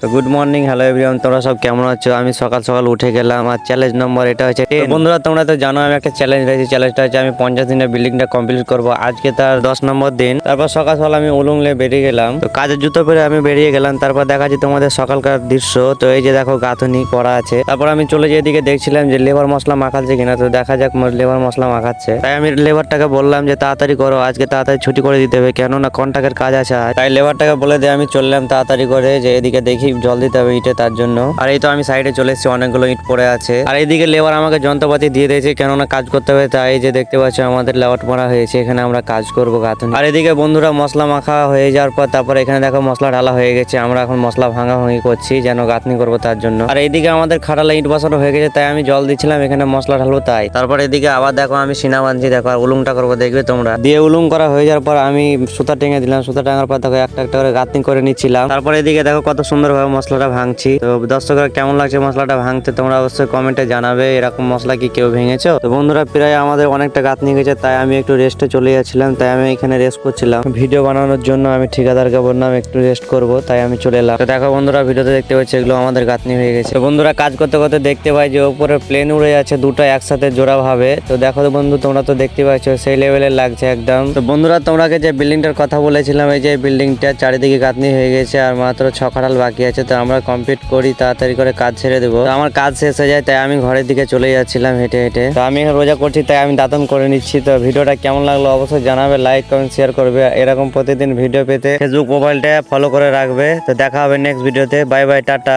তো good morning, hello everyone, তোমরা সব কেমন আছো? আমি সকাল সকাল উঠে গেলাম আর চ্যালেঞ্জ নম্বর এটা হচ্ছে 10। বন্ধুরা তোমরা তো জানো আমি একটা চ্যালেঞ্জ রয়েছে। চ্যালেঞ্জটা হচ্ছে আমি 50 দিনের বিল্ডিংটা কমপ্লিট করব। আজকে তার 10 নম্বর দিন। তারপর সকাল সকাল আমি উলুংলে বেরিয়ে গেলাম। তো কাজের জুতো পরে আমি বেরিয়ে গেলাম। তারপর দেখাচ্ছি তোমাদের সকালকার দৃশ্য। তো এই যে দেখো গাঁথনি করা আছে। তারপর আমি চলে যেয়ে দিকে দেখছিলাম যে লেবার মশলা মাখাচ্ছে কিনা। তো দেখা যাক লেবার মশলা মাখাচ্ছে। তাই আমি লেবারটাকে বললাম যে তাড়াতাড়ি করো, আজকে তাড়াতাড়ি ছুটি করে দিতে হবে, কেননা কন্ট্রাক্টের কাজ আছে আজ। তাই লেবারটাকে বলে দিয়ে আমি চললাম তাড়াতাড়ি করে যে এদিকে দেখি জল দিতে হবে ইটে, তার জন্য। আর এই তো আমি সাইডে চলে এসেছি, অনেকগুলো ইট পড়ে আছে। আর এইদিকে লেবার আমাকে যন্ত্রপাতি দিয়ে দিয়েছে, কেননা কাজ করতে হবে। তাই এই যে দেখতে পাচ্ছ আমাদের লেআউট মারা হয়েছে, এখানে আমরা কাজ করবো গাঁথনি। আর এদিকে বন্ধুরা মশলা মাখা হয়ে যাওয়ার পর তারপর এখানে দেখো মশলা ঢালা হয়ে গেছে। আমরা এখন মশলা ভাঙা ভাঙি করছি যেন গাঁথনি করবো তার জন্য। আর এইদিকে আমাদের খাটালা ইট বসানো হয়ে গেছে, তাই আমি জল দিচ্ছিলাম এখানে মশলা ঢালবো তাই। তারপর এদিকে আবার দেখো আমি সিনা বাঁধছি, দেখো আর উলুংটা করবো, দেখবে তোমরা। দিয়ে উলুং করা হয়ে যাওয়ার পর আমি সুতা টেঙে দিলাম। সুতা টাঙার পর দেখো একটা একটা করে গাঁথনি করে নিচ্ছিলাম। তারপর এদিকে দেখো কত সুন্দর ভাবে মশলাটা ভাঙছি। তো দর্শকরা কেমন লাগছে মশলাটা ভাঙতে তোমরা অবশ্যই কমেন্টে জানাবে। এরকম মশলা কি কেউ ভেঙেছো? তো বন্ধুরা প্রায় আমাদের অনেকটা গাঁথনি গেছে, তাই আমি একটু রেস্টে চলে যাচ্ছিলাম। তাই আমি এখানে রেস্ট করছিলাম। ভিডিও বানানোর জন্য আমি ঠিকাদারকে বললাম একটু রেস্ট করব, তাই আমি চলে এলাম। তো দেখো বন্ধুরা ভিডিওতে দেখতে পাচ্ছি এগুলো আমাদের গাঁথনি হয়ে গেছে। তো বন্ধুরা কাজ করতে করতে দেখতে পাই যে উপরে প্লেন উড়ে যাচ্ছে দুটো একসাথে জোড়া ভাবে। তো দেখো তো বন্ধু তোমরা তো দেখতে পাচ্ছ সেই লেভেলের লাগছে একদম। তো বন্ধুরা তোমরাকে যে বিল্ডিংটার কথা বলেছিলাম, এই যে বিল্ডিংটা চারিদিকে গাঁথনি হয়ে গেছে আর মাত্র 6 খাটাল বাকি আছে। তো আমরা কমপ্লিট করি, তাড়াতাড়ি করে কাজ ছেড়ে দেবো। তো আমার কাজ শেষ হয়ে যায়, তাই আমি ঘরের দিকে চলে যাচ্ছিলাম হেঁটে হেঁটে। তো আমি রোজা করছি, তাই আমি দাঁতন করে নিচ্ছি। তো ভিডিওটা কেমন লাগলো অবশ্যই জানাবে, লাইক কমেন্ট শেয়ার করবে। এরকম প্রতিদিন ভিডিও পেতে ফেসবুক প্রোফাইলটা ফলো করে রাখবে। তো দেখা হবে নেক্সট ভিডিওতে। Bye bye, tata.